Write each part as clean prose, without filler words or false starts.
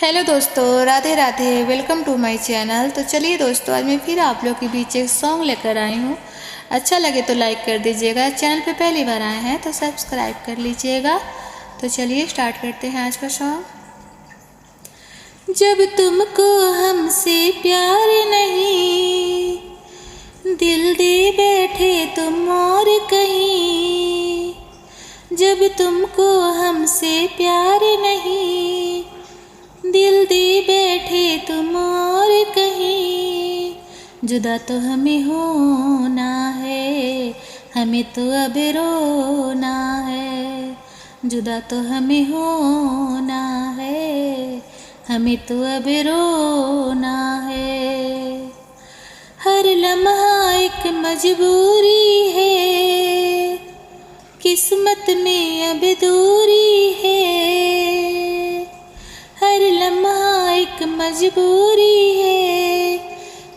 Hello दोस्तों, Radhe Radhe. Welcome to my channel. तो चलिए दोस्तों, आज मैं फिर आप लोग के बीच एक सॉन्ग लेकर आई हूँ। अच्छा लगे तो लाइक कर दीजिएगा। चैनल पे पहली बार आए हैं तो सब्सक्राइब कर लीजिएगा। तो चलिए स्टार्ट करते हैं आज का सॉन्ग। जब तुमको हमसे प्यार नहीं, दिल दे बैठे तुम और कहीं। जब तुमको हमसे प्यार नहीं, दिल दे बैठे तुम और कहीं। जुदा तो हमें होना है, हमें तो अब रोना है। जुदा तो हमें होना है, हमें तो अब रोना है। हर लम्हा एक मजबूरी है, किस्मत में अब दूरी है। हर लम्हा एक मजबूरी है,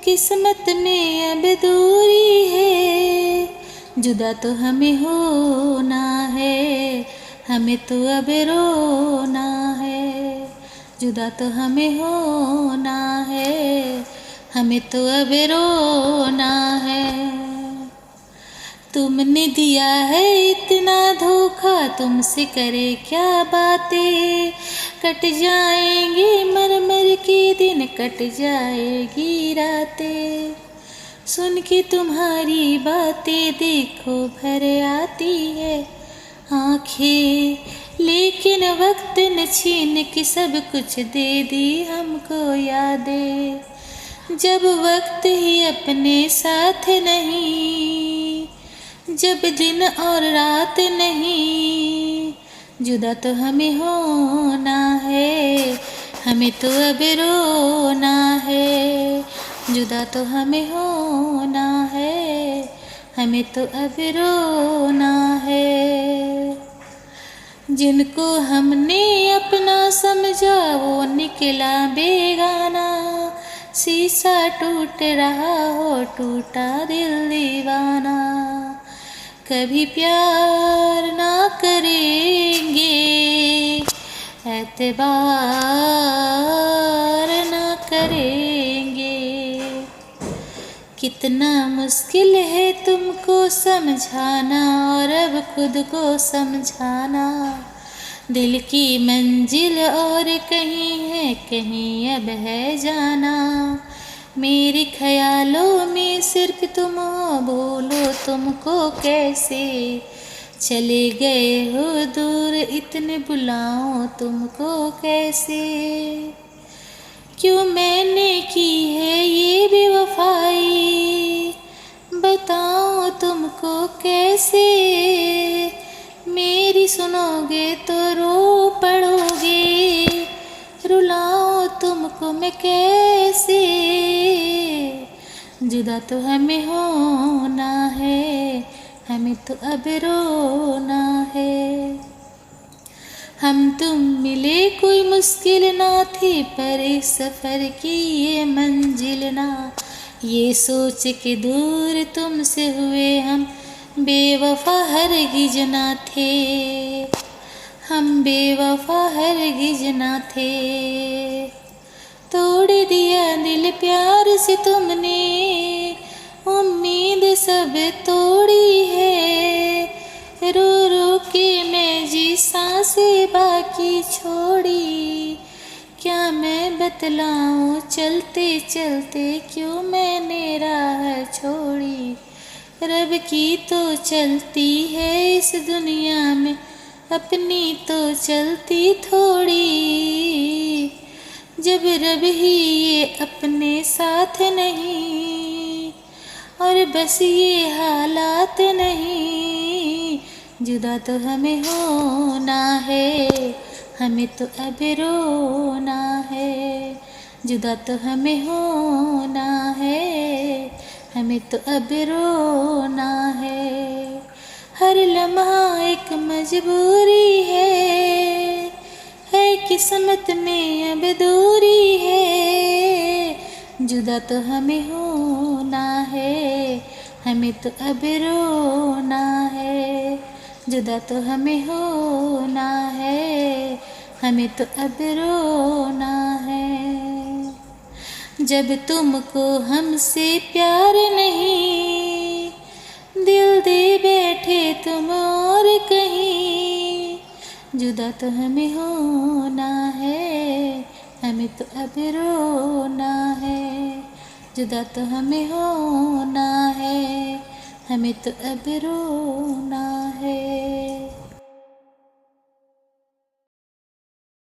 किस्मत में अब दूरी है। जुदा तो हमें होना है, हमें तो अब रोना है। जुदा तो हमें होना है, हमें तो अब रोना है। तुमने दिया है इतना धोखा, तुमसे करे क्या बातें। कट जाएंगे मर मर के दिन, कट जाएगी रातें। सुन के तुम्हारी बातें देखो भर आती है आँखें। लेकिन वक्त न छीन के सब कुछ दे दी हमको यादें। जब वक्त ही अपने साथ नहीं, जब दिन और रात नहीं। जुदा तो हमें होना है, हमें तो अब रोना है। जुदा तो हमें होना है, हमें तो अब रोना है। जिनको हमने अपना समझा वो निकला बेगाना। शीशा टूट रहा हो, टूटा दिल दीवाना। कभी प्यार ना करेंगे, एतबार ना करेंगे। कितना मुश्किल है तुमको समझाना और अब खुद को समझाना। दिल की मंजिल और कहीं है, कहीं अब है जाना। मेरे ख्यालों में सिर्फ तुम हो, बोलो तुमको कैसे। चले गए हो दूर, इतने बुलाऊं तुमको कैसे। क्यों मैंने की है ये बेवफाई, बताऊं तुमको कैसे। मेरी सुनोगे तो रो पड़ोगे, रुलाऊं तुमको मैं कैसे। जुदा तो हमें होना है, हमें तो अब रोना है। हम तुम मिले कोई मुश्किल ना थी, पर इस सफ़र की ये मंजिल ना। ये सोच के दूर तुमसे हुए हम बेवफा हरगिज़ ना थे। हम बेवफा हरगिज़ ना थे। तोड़ दिया दिल प्यार से तुमने, उम्मीद सब तोड़ी है। रो रो के मैं जी सांसें बाकी छोड़ी। क्या मैं बतलाऊं चलते चलते क्यों मैंने राह छोड़ी। रब की तो चलती है इस दुनिया में, अपनी तो चलती थोड़ी। जब रब ही ये अपने साथ नहीं, और बस ये हालात नहीं। जुदा तो हमें होना है, हमें तो अब रोना है। जुदा तो हमें होना है, हमें तो अब रोना है। हर लम्हा एक मजबूरी है किस्मत में अब दूरी है। जुदा तो हमें होना है, हमें तो अब रोना है। जुदा तो हमें होना है, हमें तो अब रोना जब तुमको हमसे प्यार नहीं, दिल दे बैठे तुम और कहीं। जुदा तो हमें होना है, हमें तो अब रोना है। जुदा तो हमें होना है, हमें तो अब रोना है।